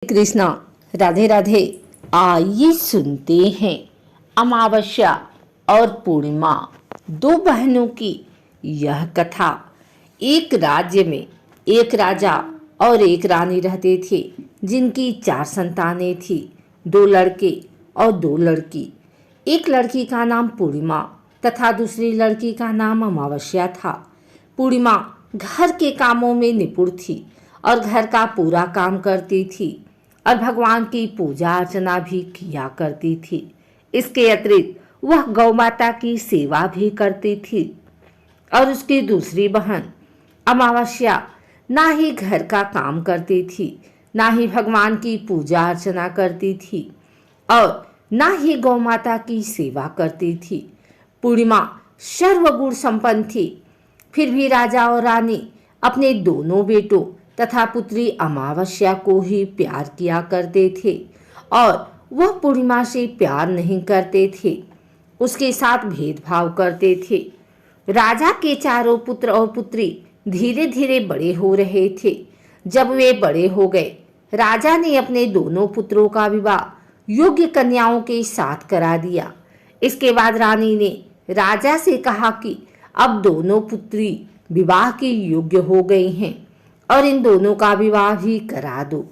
कृष्णा, राधे राधे। आइए सुनते हैं अमावस्या और पूर्णिमा, दो बहनों की यह कथा। एक राज्य में एक राजा और एक रानी रहते थे, जिनकी 4 संतानें थी, 2 लड़के और 2 लड़की। एक लड़की का नाम पूर्णिमा तथा दूसरी लड़की का नाम अमावस्या था। पूर्णिमा घर के कामों में निपुण थी और घर का पूरा काम करती थी और भगवान की पूजा अर्चना भी किया करती थी। इसके अतिरिक्त वह गौ माता की सेवा भी करती थी। और उसकी दूसरी बहन अमावस्या ना ही घर का काम करती थी, ना ही भगवान की पूजा अर्चना करती थी और ना ही गौ माता की सेवा करती थी। पूर्णिमा सर्वगुण संपन्न थी, फिर भी राजा और रानी अपने दोनों बेटों तथा पुत्री अमावस्या को ही प्यार किया करते थे और वह पूर्णिमा से प्यार नहीं करते थे, उसके साथ भेदभाव करते थे। राजा के चारों पुत्र और पुत्री धीरे धीरे बड़े हो रहे थे। जब वे बड़े हो गए, राजा ने अपने दोनों पुत्रों का विवाह योग्य कन्याओं के साथ करा दिया। इसके बाद रानी ने राजा से कहा कि अब दोनों पुत्री विवाह के योग्य हो गई हैं और इन दोनों का विवाह भी करा दो।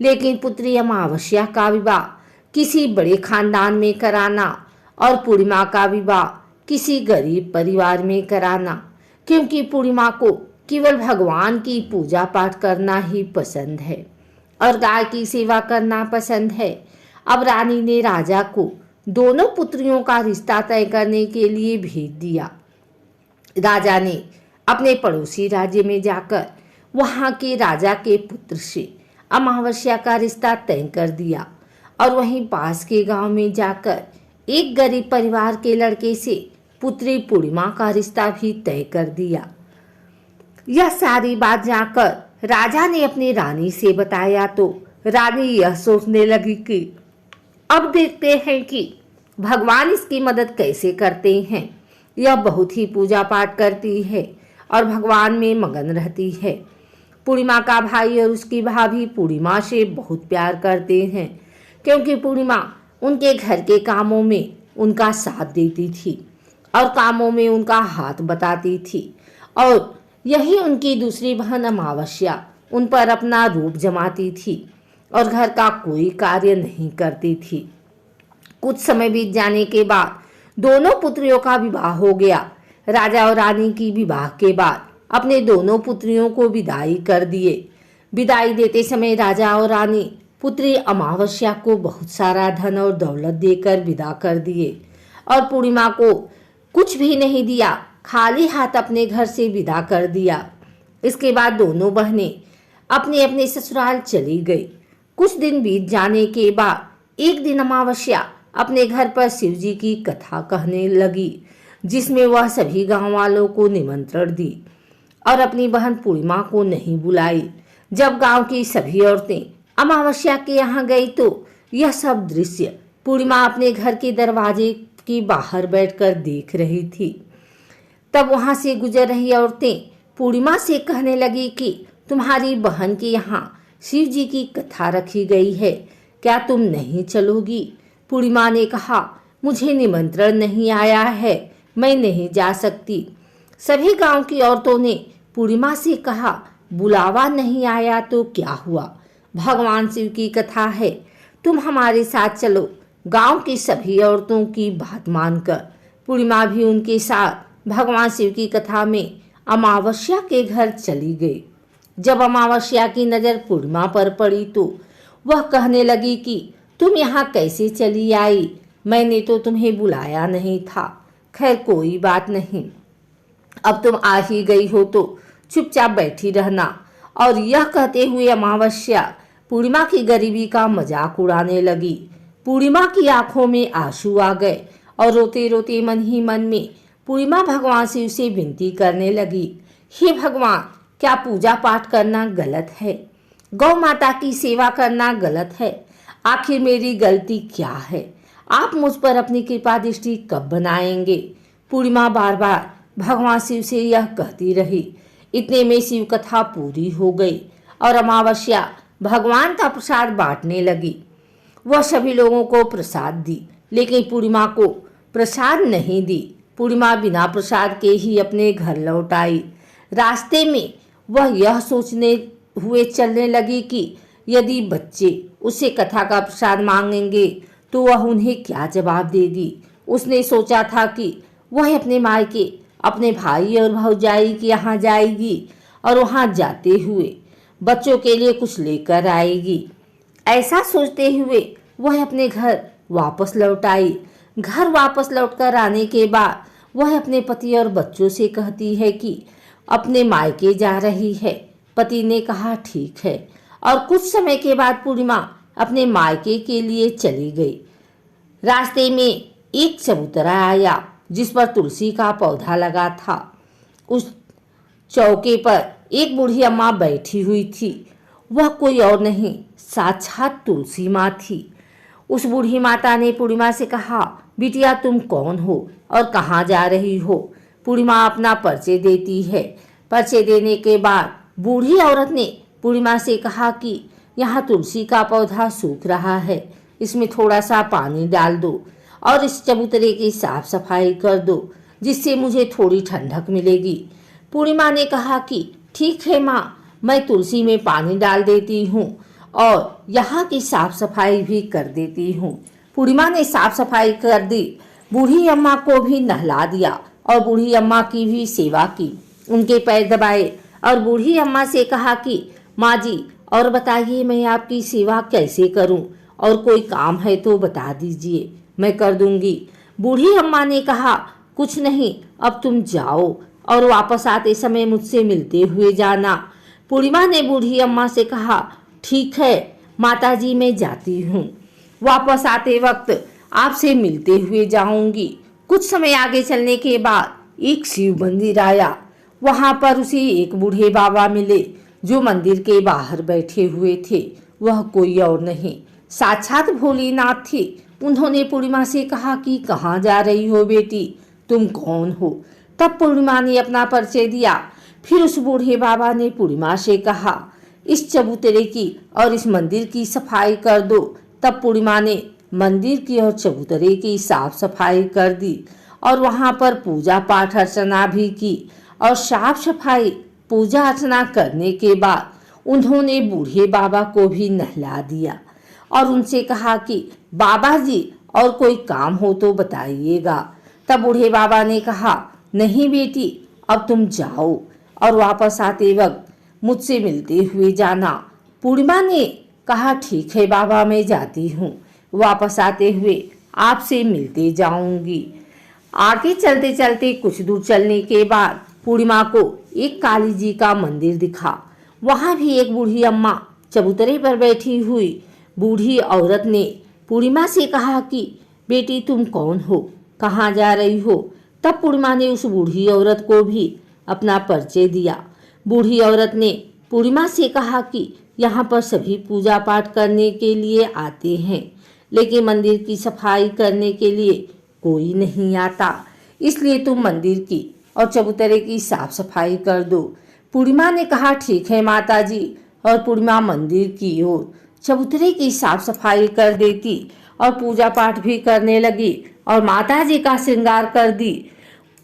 लेकिन पुत्री अमावस्या का विवाह किसी बड़े खानदान में कराना और पूर्णिमा का विवाह किसी गरीब परिवार में कराना, क्योंकि पूर्णिमा को केवल भगवान की पूजा पाठ करना ही पसंद है और गाय की सेवा करना पसंद है। अब रानी ने राजा को दोनों पुत्रियों का रिश्ता तय करने के लिए भेज दिया। राजा ने अपने पड़ोसी राज्य में जाकर वहां के राजा के पुत्र से अमावस्या का रिश्ता तय कर दिया और वहीं पास के गांव में जाकर एक गरीब परिवार के लड़के से पुत्री पूर्णिमा का रिश्ता भी तय कर दिया। यह सारी बात जाकर राजा ने अपनी रानी से बताया तो रानी यह सोचने लगी कि अब देखते हैं कि भगवान इसकी मदद कैसे करते हैं। यह बहुत ही पूजा पाठ करती है और भगवान में मगन रहती है। पूर्णिमा का भाई और उसकी भाभी पूर्णिमा से बहुत प्यार करते हैं, क्योंकि पूर्णिमा उनके घर के कामों में उनका साथ देती थी और कामों में उनका हाथ बताती थी। और यही उनकी दूसरी बहन अमावस्या उन पर अपना रूप जमाती थी और घर का कोई कार्य नहीं करती थी। कुछ समय बीत जाने के बाद दोनों पुत्रियों का विवाह हो गया। राजा और रानी की विवाह के बाद अपने दोनों पुत्रियों को विदाई कर दिए। विदाई देते समय राजा और रानी पुत्री अमावस्या को बहुत सारा धन और दौलत देकर विदा कर दिए और पूर्णिमा को कुछ भी नहीं दिया, खाली हाथ अपने घर से विदा कर दिया। इसके बाद दोनों बहनें अपने अपने ससुराल चली गई। कुछ दिन बीत जाने के बाद एक दिन अमावस्या अपने घर पर शिव जी की कथा कहने लगी, जिसमें वह सभी गांव वालों को निमंत्रण दी और अपनी बहन पूर्णिमा को नहीं बुलाई। जब गांव की सभी औरतें अमावस्या के यहाँ गई तो यह सब दृश्य पूर्णिमा अपने घर के दरवाजे की बाहर बैठकर देख रही थी। तब वहां से गुजर रही औरतें पूर्णिमा से कहने लगी कि तुम्हारी बहन के यहाँ शिव जी की कथा रखी गई है, क्या तुम नहीं चलोगी? पूर्णिमा ने कहा, मुझे निमंत्रण नहीं आया है, मैं नहीं जा सकती। सभी गांव की औरतों ने पूर्णिमा से कहा, बुलावा नहीं आया तो क्या हुआ, भगवान शिव की कथा है, तुम हमारे साथ चलो। गांव की सभी औरतों की बात मानकर पूर्णिमा भी उनके साथ भगवान शिव की कथा में अमावस्या के घर चली गई। जब अमावस्या की नज़र पूर्णिमा पर पड़ी तो वह कहने लगी कि तुम यहाँ कैसे चली आई, मैंने तो तुम्हें बुलाया नहीं था। खैर कोई बात नहीं, अब तुम आ ही गई हो तो चुपचाप बैठी रहना। और यह कहते हुए अमावस्या पूर्णिमा की गरीबी का मजाक उड़ाने लगी। पूर्णिमा की आंखों में आंसू आ गए और रोते रोते मन ही मन में पूर्णिमा भगवान शिव से विनती करने लगी, हे भगवान, क्या पूजा पाठ करना गलत है? गौ माता की सेवा करना गलत है? आखिर मेरी गलती क्या है? आप मुझ पर अपनी कृपा दृष्टि कब बनाएंगे? पूर्णिमा बार बार भगवान शिव से यह कहती रही। इतने में शिव कथा पूरी हो गई और अमावस्या भगवान का प्रसाद बांटने लगी। वह सभी लोगों को प्रसाद दी, लेकिन पूर्णिमा को प्रसाद नहीं दी। पूर्णिमा बिना प्रसाद के ही अपने घर लौट आई। रास्ते में वह यह सोचने हुए चलने लगी कि यदि बच्चे उससे कथा का प्रसाद मांगेंगे तो वह उन्हें क्या जवाब देगी। उसने सोचा था कि वह अपने मायके, अपने भाई और भौजाई के यहाँ जाएगी और वहाँ जाते हुए बच्चों के लिए कुछ लेकर आएगी। ऐसा सोचते हुए वह अपने घर वापस लौट आई। घर वापस लौटकर आने के बाद वह अपने पति और बच्चों से कहती है कि अपने मायके जा रही है। पति ने कहा ठीक है, और कुछ समय के बाद पूर्णिमा अपने मायके के लिए चली गई। रास्ते में एक चबूतरा आया जिस पर तुलसी का पौधा लगा था। उस चौके पर एक बूढ़ी अम्मा बैठी हुई थी। वह कोई और नहीं, साक्षात तुलसी माँ थी। उस बूढ़ी माता ने पूर्णिमा से कहा, बिटिया तुम कौन हो और कहाँ जा रही हो। पूर्णिमा अपना परिचय देती है। परिचय देने के बाद बूढ़ी औरत ने पूर्णिमा से कहा कि यहाँ तुलसी का पौधा सूख रहा है, इसमें थोड़ा सा पानी डाल दो और इस चबूतरे की साफ सफाई कर दो, जिससे मुझे थोड़ी ठंडक मिलेगी। पूर्णिमा ने कहा कि ठीक है माँ, मैं तुलसी में पानी डाल देती हूँ और यहाँ की साफ सफाई भी कर देती हूँ। पूर्णिमा ने साफ सफाई कर दी। बूढ़ी अम्मा को भी नहला दिया और बूढ़ी अम्मा की भी सेवा की, उनके पैर दबाए और बूढ़ी अम्मा से कहा कि माँ जी, और बताइए मैं आपकी सेवा कैसे करूं, और कोई काम है तो बता दीजिए, मैं कर दूंगी। बूढ़ी अम्मा ने कहा कुछ नहीं, अब तुम जाओ और वापस आते समय मुझसे मिलते हुए जाना। पूर्णिमा ने बूढ़ी अम्मा से कहा ठीक है माताजी, मैं जाती हूँ, वापस आते वक्त आपसे मिलते हुए जाऊंगी। कुछ समय आगे चलने के बाद एक शिव मंदिर आया। वहां पर उसे एक बूढ़े बाबा मिले जो मंदिर के बाहर बैठे हुए थे। वह कोई और नहीं, साक्षात भोलेनाथ थे। उन्होंने पूर्णिमा से कहा कि कहाँ जा रही हो बेटी, तुम कौन हो। तब पूर्णिमा ने अपना परिचय दिया। फिर उस बूढ़े बाबा ने पूर्णिमा से कहा इस चबूतरे की और इस मंदिर की सफाई कर दो। तब पूर्णिमा ने मंदिर की और चबूतरे की साफ सफाई कर दी और वहां पर पूजा पाठ अर्चना भी की। और साफ सफाई पूजा अर्चना करने के बाद उन्होंने बूढ़े बाबा को भी नहला दिया और उनसे कहा कि बाबा जी, और कोई काम हो तो बताइएगा। तब बूढ़े बाबा ने कहा नहीं बेटी, अब तुम जाओ और वापस आते वक्त मुझसे मिलते हुए जाना। पूर्णिमा ने कहा ठीक है बाबा, मैं जाती हूँ, वापस आते हुए आपसे मिलते जाऊंगी। आगे चलते चलते कुछ दूर चलने के बाद पूर्णिमा को एक काली जी का मंदिर दिखा। वहां भी एक बूढ़ी अम्मा चबूतरे पर बैठी हुई। बूढ़ी औरत ने पूर्णिमा से कहा कि बेटी तुम कौन हो, कहाँ जा रही हो। तब पूर्णिमा ने उस बूढ़ी औरत को भी अपना परिचय दिया। बूढ़ी औरत ने पूर्णिमा से कहा कि यहाँ पर सभी पूजा पाठ करने के लिए आते हैं, लेकिन मंदिर की सफाई करने के लिए कोई नहीं आता, इसलिए तुम मंदिर की और चबूतरे की साफ सफाई कर दो। पूर्णिमा ने कहा ठीक है माताजी, और पूर्णिमा मंदिर की ओर चबूतरे की साफ सफाई कर देती और पूजा पाठ भी करने लगी और माताजी का श्रृंगार कर दी।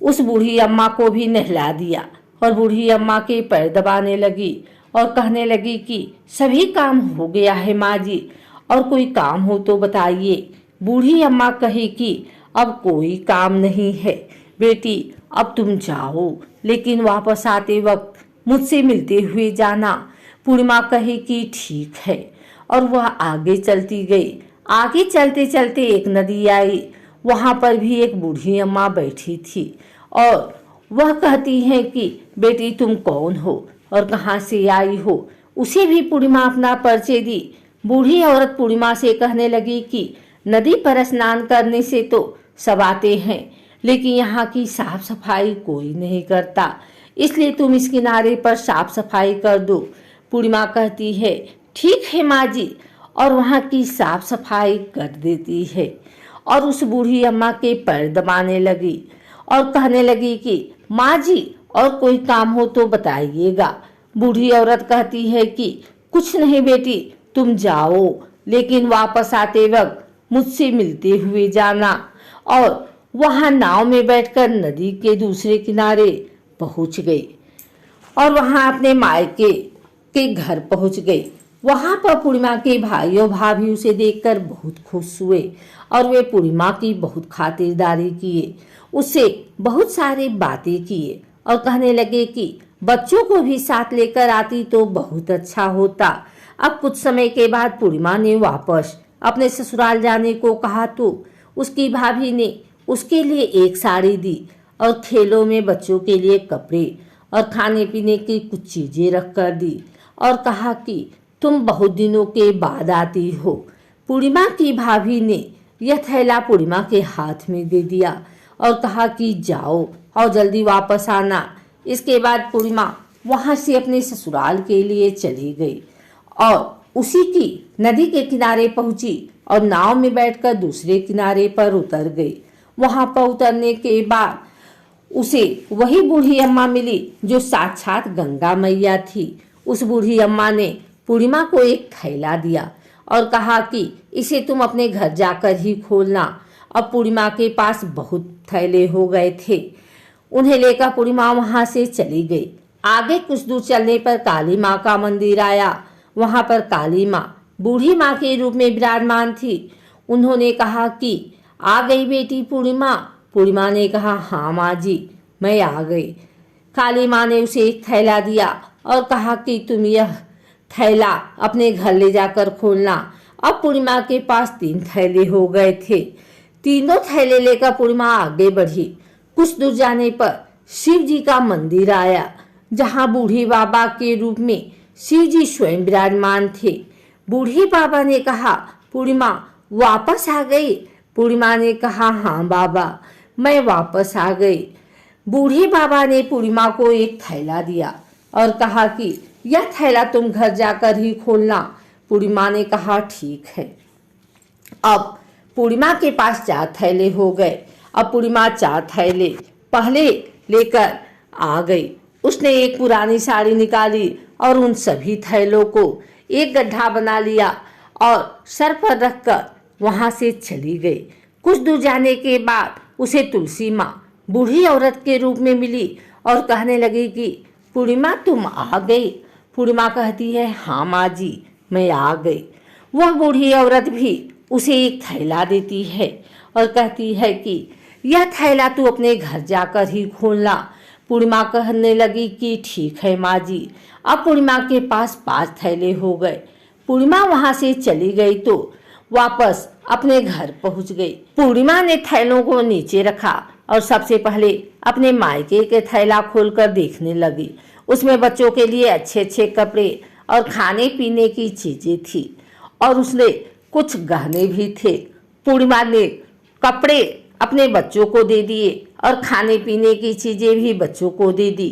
उस बूढ़ी अम्मा को भी नहला दिया और बूढ़ी अम्मा के पैर दबाने लगी और कहने लगी कि सभी काम हो गया है माँ जी, और कोई काम हो तो बताइए। बूढ़ी अम्मा कही कि अब कोई काम नहीं है बेटी, अब तुम जाओ, लेकिन वापस आते वक्त मुझसे मिलते हुए जाना। पूर्णिमा कही कि ठीक है, और वह आगे चलती गई। आगे चलते चलते एक नदी आई। वहां पर भी एक बूढ़ी अम्मा बैठी थी और वह कहती है कि बेटी तुम कौन हो और कहाँ से आई हो। उसे भी पूर्णिमा अपना परिचय दी। बूढ़ी औरत पूर्णिमा से कहने लगी कि नदी पर स्नान करने से तो सब आते हैं, लेकिन यहाँ की साफ सफाई कोई नहीं करता, इसलिए तुम इस किनारे पर साफ सफाई कर दो। पूर्णिमा कहती है ठीक है माँ जी, और वहाँ की साफ सफाई कर देती है और उस बूढ़ी अम्मा के पैर दबाने लगी और कहने लगी कि माँ जी, और कोई काम हो तो बताइएगा। बूढ़ी औरत कहती है कि कुछ नहीं बेटी, तुम जाओ, लेकिन वापस आते वक्त मुझसे मिलते हुए जाना। और वहां नाव में बैठकर नदी के दूसरे किनारे पहुंच गई और वहां अपने मायके के घर पहुंच गई। वहां पर पूर्णिमा के भाई और भाभी उसे देखकर बहुत खुश हुए और वे पूर्णिमा की बहुत खातिरदारी किए, उससे बहुत सारी बातें किए और कहने लगे कि बच्चों को भी साथ लेकर आती तो बहुत अच्छा होता। अब कुछ समय के बाद पूर्णिमा ने वापस अपने ससुराल जाने को कहा तो उसकी भाभी ने उसके लिए एक साड़ी दी और खेलों में बच्चों के लिए कपड़े और खाने पीने की कुछ चीजें रख कर दी और कहा कि तुम बहुत दिनों के बाद आती हो। पूर्णिमा की भाभी ने यह थैला पूर्णिमा के हाथ में दे दिया और कहा कि जाओ और जल्दी वापस आना। इसके बाद पूर्णिमा वहां से अपने ससुराल के लिए चली गई और उसी की नदी के किनारे पहुंची और नाव में बैठकर दूसरे किनारे पर उतर गई। वहां पर उतरने के बाद उसे वही बूढ़ी अम्मा मिली जो साक्षात गंगा मैया थी। उस बूढ़ी अम्मा ने पूर्णिमा को एक थैला दिया और कहा कि इसे तुम अपने घर जाकर ही खोलना। अब पूर्णिमा के पास बहुत थैले हो गए थे। उन्हें लेकर पूर्णिमा वहां से चली गई। आगे कुछ दूर चलने पर काली माँ का मंदिर आया। वहां पर काली माँ बूढ़ी माँ के रूप में विराजमान थी। उन्होंने कहा कि आ गई बेटी पूर्णिमा। पूर्णिमा ने कहा, हाँ माँ जी, मैं आ गई। काली माँ ने उसे एक थैला दिया और कहा कि तुम यह थैला अपने घर ले जाकर खोलना। अब पूर्णिमा के पास 3 थैले हो गए थे। तीनों थैले लेकर पूर्णिमा आगे बढ़ी। कुछ दूर जाने पर शिव जी का मंदिर आया, जहाँ बूढ़ी बाबा के रूप में शिव जी स्वयं विराजमान थे। बूढ़ी बाबा ने कहा, पूर्णिमा वापस आ गई। पूर्णिमा ने कहा, हाँ बाबा, मैं वापस आ गई। बूढ़े बाबा ने पूर्णिमा को एक थैला दिया और कहा कि यह थैला तुम घर जाकर ही खोलना। पूर्णिमा ने कहा, ठीक है। अब पूर्णिमा के पास 4 थैले हो गए। अब पूर्णिमा 4 थैले पहले लेकर आ गई। उसने एक पुरानी साड़ी निकाली और उन सभी थैलों को एक गड्ढा बना लिया और सर पर रखकर वहां से चली गई। कुछ दूर जाने के बाद उसे तुलसी माँ बूढ़ी औरत के रूप में मिली और कहने लगी कि पूर्णिमा तुम आ गई। पूर्णिमा कहती है, हाँ माँ जी, मैं आ गई। वह बूढ़ी औरत भी उसे एक थैला देती है और कहती है कि यह थैला तू अपने घर जाकर ही खोलना। पूर्णिमा कहने लगी कि ठीक है माँ जी। अब पूर्णिमा के पास 5 थैले हो गए। पूर्णिमा वहां से चली गई तो वापस अपने घर पहुंच गई। पूर्णिमा ने थैलों को नीचे रखा और सबसे पहले अपने मायके के थैला खोलकर देखने लगी। उसमें बच्चों के लिए अच्छे अच्छे कपड़े और खाने पीने की चीजें थी और उसने कुछ गहने भी थे। पूर्णिमा ने कपड़े अपने बच्चों को दे दिए और खाने पीने की चीजें भी बच्चों को दे दी।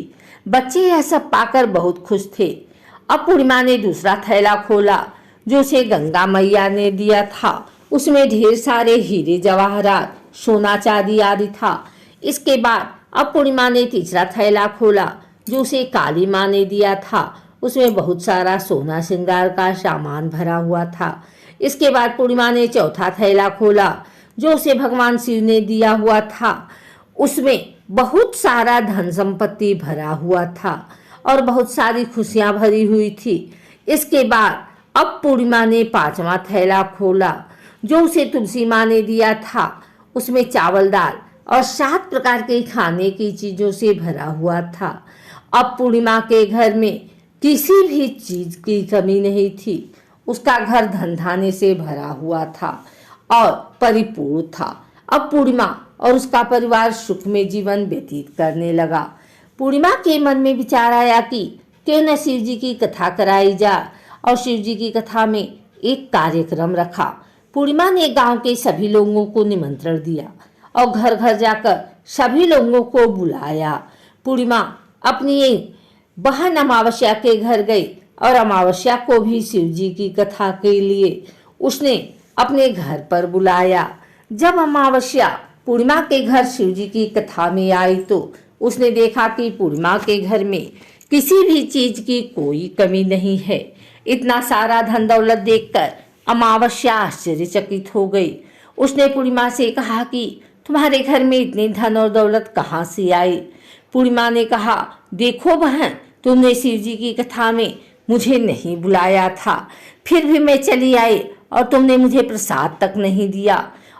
बच्चे यह सब पाकर बहुत खुश थे। अब पूर्णिमा ने दूसरा थैला खोला जो उसे गंगा मैया ने दिया था। उसमें ढेर सारे हीरे जवाहरात, सोना चांदी आदि था। इसके बाद अब पूर्णिमा ने तीसरा थैला खोला जो उसे काली माँ ने दिया था। उसमें बहुत सारा सोना श्रृंगार का सामान भरा हुआ था। इसके बाद पूर्णिमा ने चौथा थैला खोला जो उसे भगवान शिव ने दिया हुआ था। उसमें बहुत सारा धन संपत्ति भरा हुआ था और बहुत सारी खुशियां भरी हुई थी। इसके बाद अब पूर्णिमा ने 5वां थैला खोला जो उसे तुलसी माँ ने दिया था। उसमें चावल, दाल और 7 प्रकार के खाने की चीजों से भरा हुआ था। अब पूर्णिमा के घर में किसी भी चीज की कमी नहीं थी। उसका घर धन धान्य से भरा हुआ था और परिपूर्ण था। अब पूर्णिमा और उसका परिवार सुख में जीवन व्यतीत करने लगा। पूर्णिमा के मन में विचार आया कि क्यों न शिव जी की कथा कराई जाए और शिव जी की कथा में एक कार्यक्रम रखा। पूर्णिमा ने गांव के सभी लोगों को निमंत्रण दिया और घर घर जाकर सभी लोगों को बुलाया। पूर्णिमा अपनी बहन अमावस्या के घर गई और अमावस्या को भी शिव जी की कथा के लिए उसने अपने घर पर बुलाया। जब अमावस्या पूर्णिमा के घर शिव जी की कथा में आई तो उसने देखा कि पूर्णिमा के घर में किसी भी चीज की कोई कमी नहीं है। इतना सारा धन दौलत देखकर अमावस्या आश्चर्यचकित हो गई। उसने पूर्णिमा से कहा कि तुम्हारे घर में इतनी धन और दौलत कहाँ से आई? पूर्णिमा ने कहा, देखो बहन, तुमने शिव जी की कथा में मुझे नहीं बुलाया था, फिर भी मैं चली आई और तुमने मुझे प्रसाद तक नहीं दिया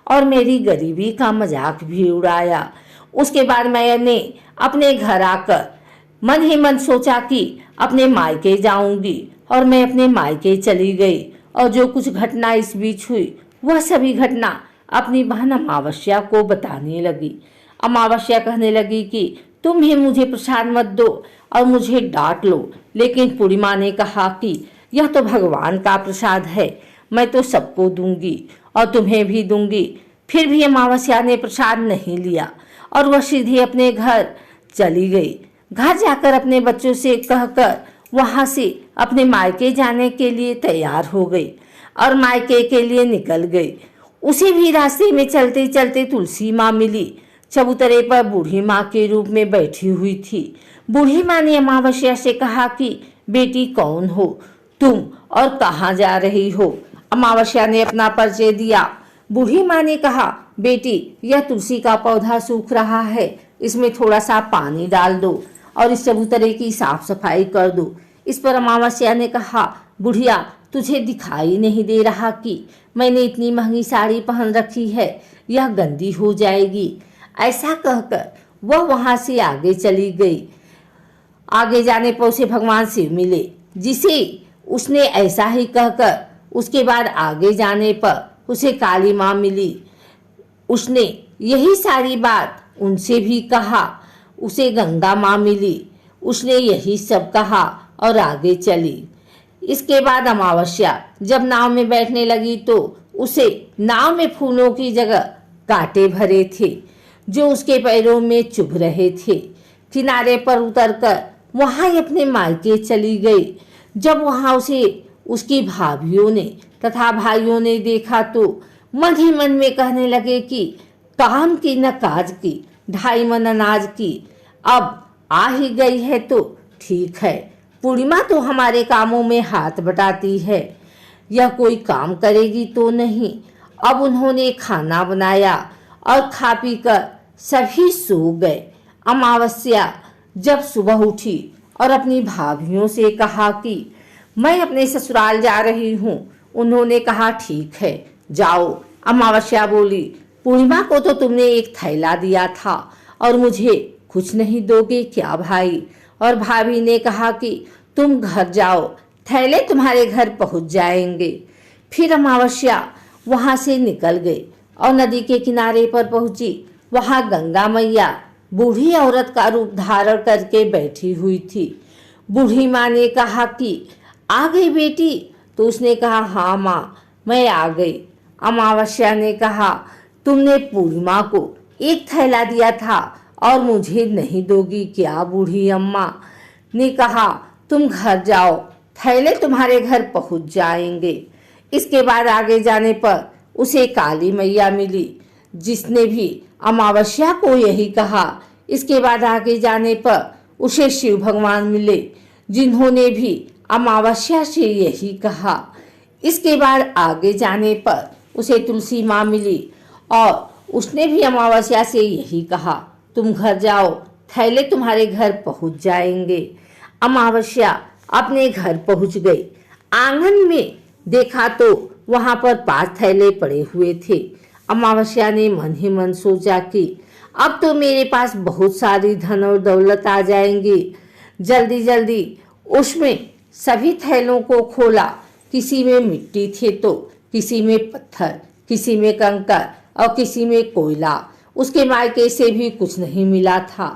और मेरी गरीबी का मजाक भी उड़ाया। उसके बाद मैंने अपने घर आकर मन ही मन सोचा कि अपने मायके जाऊंगी और मैं अपने मायके चली गई और जो कुछ घटना इस बीच हुई वह सभी घटना अपनी बहन अमावस्या को बताने लगी। अमावस्या कहने लगी कि तुम ही मुझे प्रसाद मत दो और मुझे डांट लो, लेकिन पूर्णिमा ने कहा कि यह तो भगवान का प्रसाद है, मैं तो सबको दूंगी और तुम्हें भी दूंगी। फिर भी अमावस्या ने प्रसाद नहीं लिया और वह सीधे अपने घर चली गई। घर जाकर अपने बच्चों से कहकर वहां से अपने मायके जाने के लिए तैयार हो गई और मायके के लिए निकल गई। उसी भी रास्ते में चलते चलते तुलसी माँ मिली। चबूतरे पर बूढ़ी माँ के रूप में बैठी हुई थी। बूढ़ी माँ ने अमावस्या से कहा कि बेटी कौन हो तुम और कहाँ जा रही हो? अमावस्या ने अपना परिचय दिया। बूढ़ी माँ ने कहा, बेटी यह तुलसी का पौधा सूख रहा है, इसमें थोड़ा सा पानी डाल दो और इस चबूतरे की साफ सफाई कर दो। इस पर अमावस्या ने कहा, बुढ़िया तुझे दिखाई नहीं दे रहा कि मैंने इतनी महंगी साड़ी पहन रखी है, यह गंदी हो जाएगी। ऐसा कहकर वह वहां से आगे चली गई। आगे जाने पर उसे भगवान शिव मिले, जिसे उसने ऐसा ही कहकर उसके बाद आगे जाने पर उसे काली माँ मिली। उसने यही सारी बात उनसे भी कहा। उसे गंगा माँ मिली, उसने यही सब कहा और आगे चली। इसके बाद अमावस्या जब नाव में बैठने लगी तो उसे नाव में फूलों की जगह कांटे भरे थे जो उसके पैरों में चुभ रहे थे। किनारे पर उतरकर वहां अपने मायके चली गई। जब वहां उसे उसकी भाभियों ने तथा भाइयों ने देखा तो मन ही मन में कहने लगे कि काम की न काज की, 2.5 मन अनाज की। अब आ ही गई है तो ठीक है, पूर्णिमा तो हमारे कामों में हाथ बटाती है, यह कोई काम करेगी तो नहीं। अब उन्होंने खाना बनाया और खा पी कर सभी सो गए। अमावस्या जब सुबह उठी और अपनी भाभियों से कहा कि मैं अपने ससुराल जा रही हूँ, उन्होंने कहा ठीक है जाओ। अमावस्या बोली, पूर्णिमा को तो तुमने एक थैला दिया था और मुझे कुछ नहीं दोगे क्या भाई? और भाभी ने कहा कि तुम घर जाओ, थैले तुम्हारे घर पहुंच जाएंगे। फिर अमावस्या वहां से निकल गई और नदी के किनारे पर पहुंची। वहां गंगा मैया बूढ़ी औरत का रूप धारण करके बैठी हुई थी। बूढ़ी माँ ने कहा कि आ गई बेटी? तो उसने कहा हाँ माँ मैं आ गई। अमावस्या ने कहा तुमने पूर्णिमा को एक थैला दिया था और मुझे नहीं दोगी क्या? बूढ़ी अम्मा ने कहा तुम घर जाओ, थैले तुम्हारे घर पहुंच जाएंगे। इसके बाद आगे जाने पर उसे काली मैया मिली, जिसने भी अमावस्या को यही कहा। इसके बाद आगे जाने पर उसे शिव भगवान मिले, जिन्होंने भी अमावस्या से यही कहा। इसके बाद आगे जाने पर उसे तुलसी माँ मिली और उसने भी अमावस्या से यही कहा तुम घर जाओ, थैले तुम्हारे घर पहुंच जाएंगे। अमावस्या अपने घर पहुंच गई। आंगन में देखा तो वहां पर 5 थैले पड़े हुए थे। अमावस्या ने मन ही मन सोचा कि अब तो मेरे पास बहुत सारी धन और दौलत आ जाएंगी। जल्दी जल्दी उसमें सभी थैलों को खोला। किसी में मिट्टी थे तो किसी में पत्थर, किसी में कंकर और किसी में कोयला। उसके मायके से भी कुछ नहीं मिला था।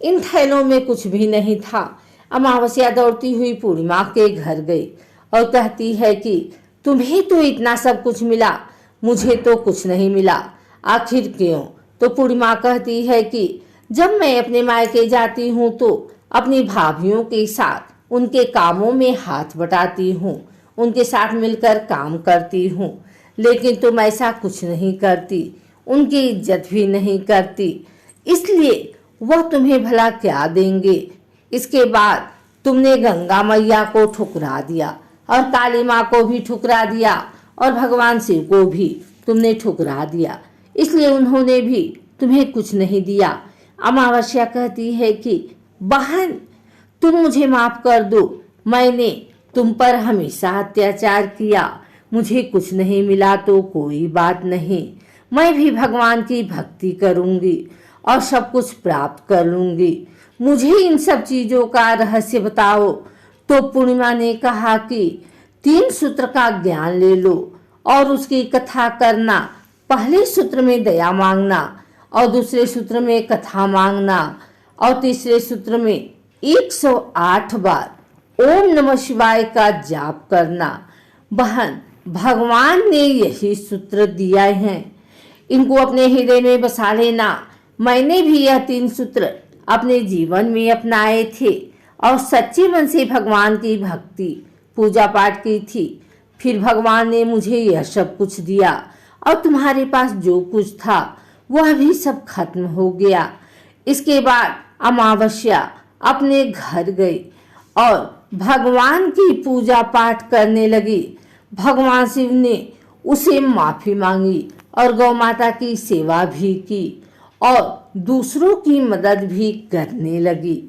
इन थैलों में कुछ भी नहीं था। अमावस्या दौड़ती हुई पूर्णिमा के घर गई और कहती है कि तुम्हें तो इतना सब कुछ मिला, मुझे तो कुछ नहीं मिला, आखिर क्यों? तो पूर्णिमा कहती है कि जब मैं अपने मायके जाती हूँ तो अपनी भाभियों के साथ उनके कामों में हाथ बटाती हूँ, उनके साथ मिलकर काम करती हूँ, लेकिन तुम ऐसा कुछ नहीं करती, उनकी इज्जत भी नहीं करती, इसलिए वह तुम्हें भला क्या देंगे। इसके बाद तुमने गंगा मैया को ठुकरा दिया और काली माँ को भी ठुकरा दिया और भगवान शिव को भी तुमने ठुकरा दिया, इसलिए उन्होंने भी तुम्हें कुछ नहीं दिया। अमावस्या कहती है कि बहन, तुम मुझे माफ कर दो, मैंने तुम पर हमेशा अत्याचार किया, मुझे कुछ नहीं मिला तो कोई बात नहीं, मैं भी भगवान की भक्ति करूंगी और सब कुछ प्राप्त कर लूंगी, मुझे इन सब चीजों का रहस्य बताओ। तो पूर्णिमा ने कहा कि 3 सूत्र का ज्ञान ले लो और उसकी कथा करना। पहले सूत्र में दया मांगना और दूसरे सूत्र में कथा मांगना और तीसरे सूत्र में 108 बार ओम नमः शिवाय का जाप करना। बहन, भगवान ने यही सूत्र दिया है, इनको अपने हृदय में बसा लेना। मैंने भी यह 3 सूत्र अपने जीवन में अपनाए थे और सच्चे मन से भगवान की भक्ति पूजा पाठ की थी। फिर भगवान ने मुझे यह सब कुछ दिया और तुम्हारे पास जो कुछ था वह भी सब खत्म हो गया। इसके बाद अमावस्या अपने घर गई और भगवान की पूजा पाठ करने लगी। भगवान शिव ने उसे माफी मांगी और गौ माता की सेवा भी की और दूसरों की मदद भी करने लगी।